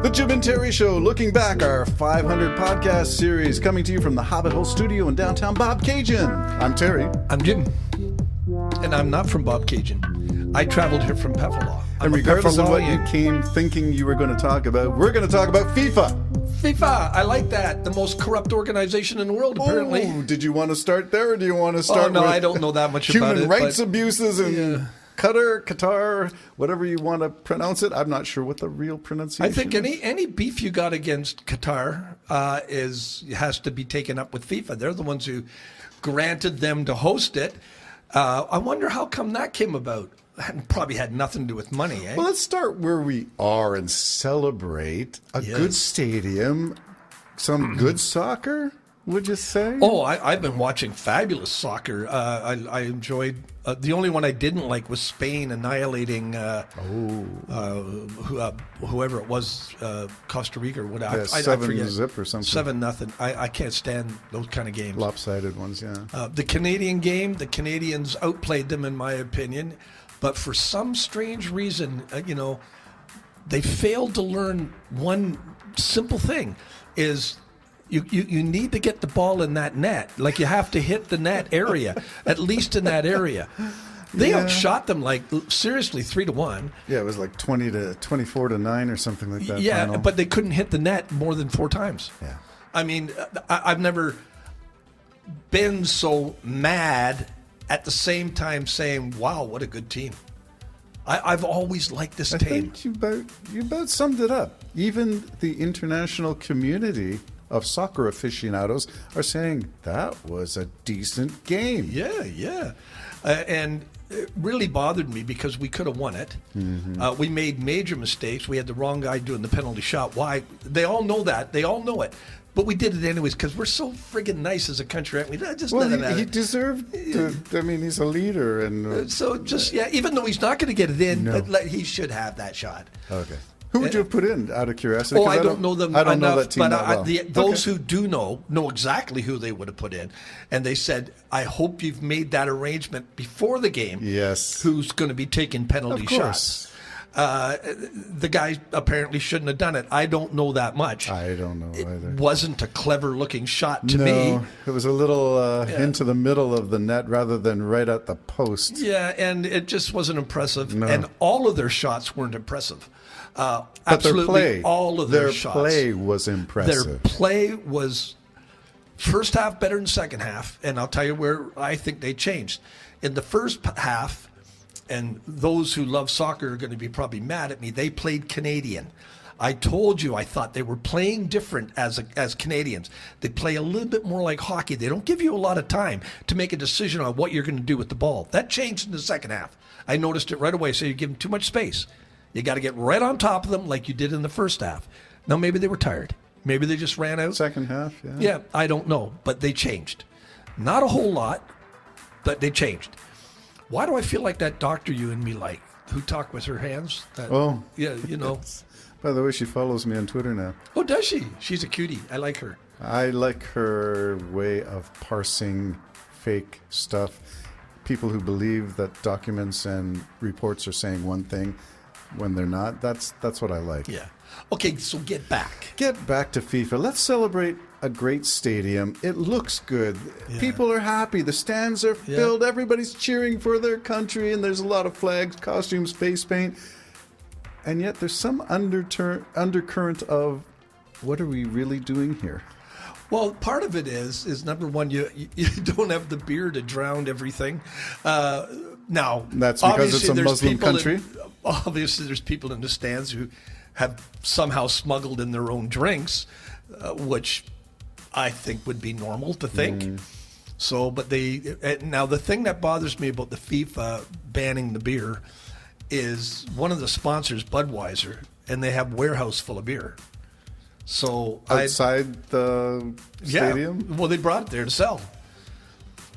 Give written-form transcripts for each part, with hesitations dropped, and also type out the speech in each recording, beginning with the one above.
The Jim and Terry Show, looking back, our 500 podcast series, coming to you from the Hobbit Hole Studio in downtown Bobcaygeon. I'm Terry. I'm Jim. And I'm not from Bobcaygeon. I traveled here from Peffalaw. And regardless of what you came thinking you were going to talk about, we're going to talk about FIFA. FIFA, I like that. The most corrupt organization in the world, apparently. Oh, did you want to start there, or do you want to start with I don't know that much about it. Human rights abuses and Qatar, whatever you want to pronounce it. I'm not sure what the real pronunciation is. I think any beef you got against Qatar has to be taken up with FIFA. They're the ones who granted them to host it. I wonder how come that came about. That probably had nothing to do with money, eh? Well, let's start where we are and celebrate a good stadium, some good soccer, would you say? Oh, I've been watching fabulous soccer. I enjoyed... the only one I didn't like was Spain annihilating whoever it was, Costa Rica or whatever. Yeah, 7-0 or something. 7-0. I can't stand those kind of games. Lopsided ones, yeah. The Canadian game, the Canadians outplayed them in my opinion. But for some strange reason, they failed to learn one simple thing is... You need to get the ball in that net. Like, you have to hit the net area, at least in that area. They outshot them, seriously, 3-1. Yeah, it was like 20 to 24 to 9 or something like that. Yeah, final. But they couldn't hit the net more than 4 times. Yeah. I mean, I've never been so mad at the same time saying, wow, what a good team. I've always liked this team. I think you about summed it up. Even the international community of soccer aficionados are saying that was a decent game. Yeah. And it really bothered me because we could have won it. Mm-hmm. We made major mistakes. We had the wrong guy doing the penalty shot. Why? They all know that. They all know it. But we did it anyways because we're so friggin' nice as a country, aren't we? He deserved to. I mean, he's a leader. And even though he's not going to get it in, he should have that shot. Okay. Who would you have put in, out of curiosity? I don't know them I don't enough, know that team that well. Those who do know exactly who they would have put in. And they said, I hope you've made that arrangement before the game. Yes. Who's going to be taking penalty shots. The guy apparently shouldn't have done it. I don't know that much. I don't know either. It wasn't a clever-looking shot to me. It was a little into the middle of the net rather than right at the post. Yeah, and it just wasn't impressive. No. And all of their shots weren't impressive. But Absolutely all of their shots. Their play was impressive. Their play was first half better than second half, and I'll tell you where I think they changed. In the first half, and those who love soccer are going to be probably mad at me, they played Canadian. I told you I thought they were playing different as Canadians. They play a little bit more like hockey. They don't give you a lot of time to make a decision on what you're going to do with the ball. That changed in the second half. I noticed it right away, so you give them too much space. You got to get right on top of them like you did in the first half. Now, maybe they were tired. Maybe they just ran out. Second half, yeah. Yeah, I don't know, but they changed. Not a whole lot, but they changed. Why do I feel like that doctor you and me like, who talk with her hands? Yeah, By the way, she follows me on Twitter now. Oh, does she? She's a cutie. I like her. I like her way of parsing fake stuff. People who believe that documents and reports are saying one thing when they're not. That's what I like. Yeah. Okay, so get back. Get back to FIFA. Let's celebrate a great stadium. It looks good. Yeah. People are happy. The stands are filled. Yeah. Everybody's cheering for their country, and there's a lot of flags, costumes, face paint. And yet there's some undercurrent of, what are we really doing here? Well, part of it is number one, you don't have the beer to drown everything. Now, that's because it's a Muslim country. Obviously, there's people in the stands who have somehow smuggled in their own drinks, which I think would be normal to think. So, but now the thing that bothers me about the FIFA banning the beer is one of the sponsors, Budweiser, and they have warehouse full of beer. So outside the stadium? Yeah, well, they brought it there to sell.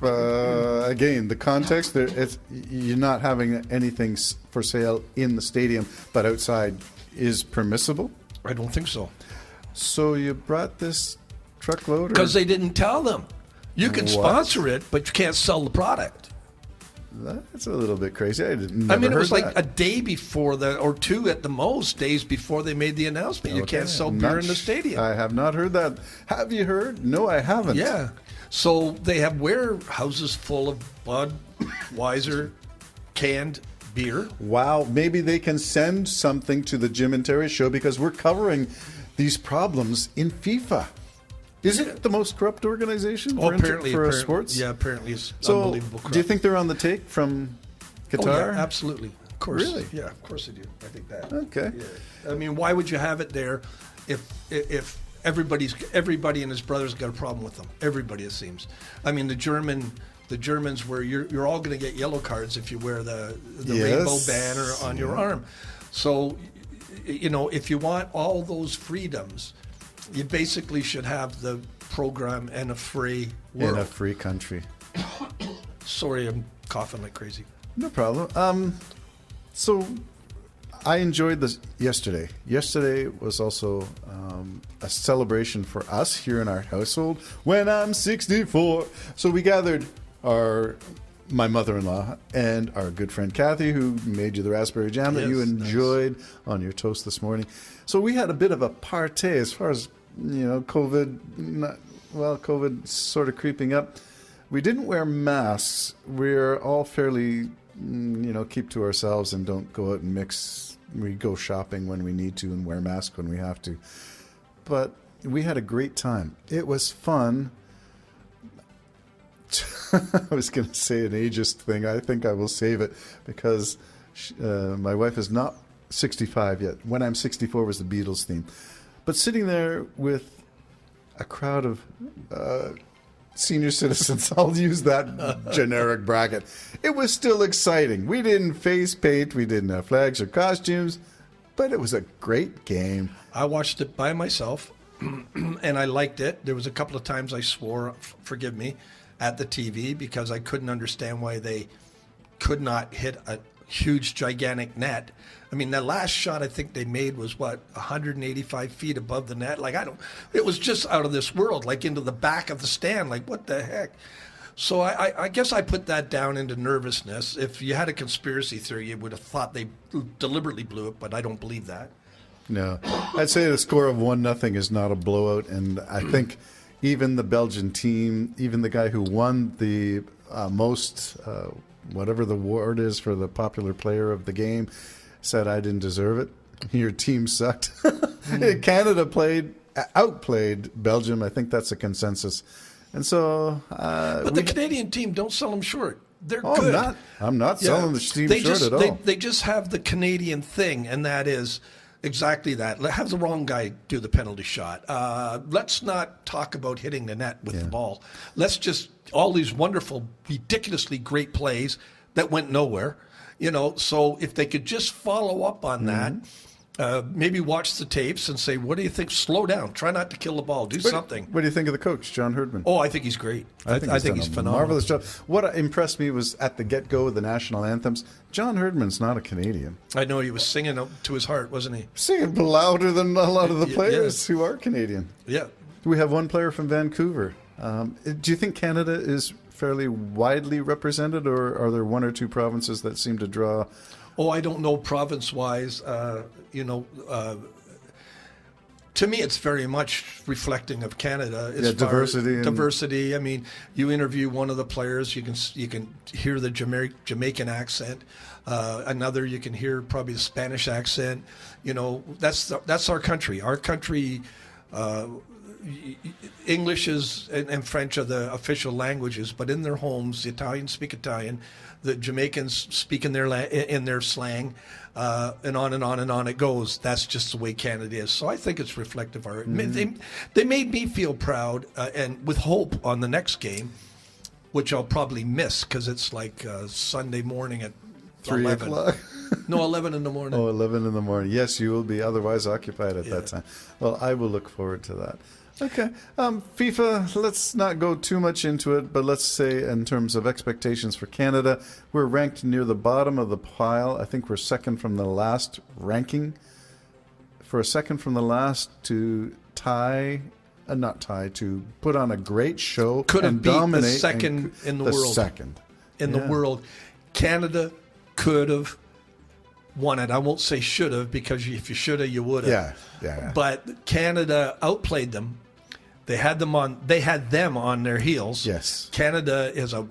Again, the context, you're not having anything for sale in the stadium, but outside is permissible? I don't think so. So you brought this truckload? Because they didn't tell them. You can sponsor it, but you can't sell the product. That's a little bit crazy. I didn't. I mean, it was heard like that. a day before or two at the most days before they made the announcement. You can't sell I'm beer not in the stadium. I have not heard that. Have you heard? No, I haven't. Yeah. So they have warehouses full of Budweiser canned beer. Wow, maybe they can send something to the Jim and Terry show because we're covering these problems in FIFA. Is it the most corrupt organization for sports? Yeah, apparently it's So, unbelievable corrupt. do you think they're on the take from Qatar? Oh, yeah, absolutely. Of course. Really? Yeah, of course I do. I think that. Okay. Yeah. I mean, why would you have it there if everybody and his brother's got a problem with them? Everybody, it seems. I mean, the Germans where you're all going to get yellow cards if you wear the rainbow banner on your arm. So, if you want all those freedoms, you basically should have the program and a free world. In a free country. Sorry, I'm coughing like crazy. No problem. So I enjoyed this yesterday. Yesterday was also a celebration for us here in our household when I'm 64. So we gathered my mother-in-law and our good friend Kathy, who made you the raspberry jam that you enjoyed on your toast this morning. So we had a bit of a party as far as, COVID sort of creeping up. We didn't wear masks. We're all fairly, keep to ourselves and don't go out and mix. We go shopping when we need to and wear masks when we have to. But we had a great time. It was fun. I was going to say an ageist thing. I think I will save it because my wife is not 65 yet. When I'm 64 was the Beatles theme. But sitting there with a crowd of senior citizens, I'll use that generic bracket. It was still exciting. We didn't face paint. We didn't have flags or costumes. But it was a great game. I watched it by myself, and I liked it. There was a couple of times I swore, forgive me, at the TV because I couldn't understand why they could not hit a huge, gigantic net. I mean, the last shot I think they made was, 185 feet above the net? It was just out of this world, like into the back of the stand. Like, what the heck? So I guess I put that down into nervousness. If you had a conspiracy theory, you would have thought they deliberately blew it, but I don't believe that. No. I'd say the score of 1-0 is not a blowout, and I think even the Belgian team, even the guy who won the most, whatever the award is for the popular player of the game, said, I didn't deserve it. Your team sucked. Canada outplayed Belgium. I think that's a consensus. And so... but the Canadian team, don't sell them short. They're good. I'm not selling the team short at all. They just have the Canadian thing, and that is... exactly that. Have the wrong guy do the penalty shot. Let's not talk about hitting the net with the ball. Let's just all these wonderful, ridiculously great plays that went nowhere. So if they could just follow up on that, maybe watch the tapes and say, what do you think? Slow down. Try not to kill the ball. Do something. What do you think of the coach, John Herdman? Oh, I think he's great. I think he's phenomenal. Marvelous job. What impressed me was at the get-go of the national anthems, John Herdman's not a Canadian. I know he was singing to his heart, wasn't he? Singing louder than a lot of the players who are Canadian. Yeah. We have one player from Vancouver. Do you think Canada is fairly widely represented, or are there one or two provinces that seem to draw? Oh, I don't know province-wise. To me, it's very much reflecting of Canada. Diversity. I mean, you interview one of the players, you can hear the Jamaican accent. Another, you can hear probably the Spanish accent. That's our country. Our country. English and French are the official languages, but in their homes, the Italians speak Italian, the Jamaicans speak in their slang, and on and on and on it goes. That's just the way Canada is. So I think it's reflective of our. They made me feel proud and with hope on the next game, which I'll probably miss because it's like Sunday morning at 3 o'clock. No, 11 in the morning. Oh, 11 in the morning. Yes, you will be otherwise occupied at that time. Well, I will look forward to that. Okay. FIFA, let's not go too much into it, but let's say in terms of expectations for Canada, we're ranked near the bottom of the pile. I think we're second from the last ranking. For a second from the last to to put on a great show could have and beat dominate. The second in the world. Second. In the world. Canada could have won it. I won't say should have, because if you should have, you would have. Yeah. But Canada outplayed them. They had them on their heels. Yes. Canada is a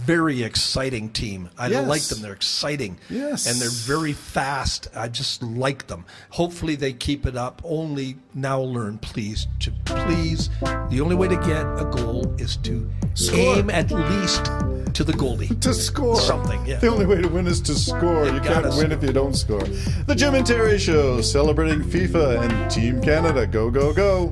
very exciting team. I Yes. like them. They're exciting. Yes. And they're very fast. I just like them. Hopefully they keep it up. Only now learn, please. The only way to get a goal is to Score. aim at least to the goalie. To score. Something, yeah. The only way to win is to score. You can't gotta win if you don't score. The Jim and Terry Show, celebrating FIFA and Team Canada. Go, go, go.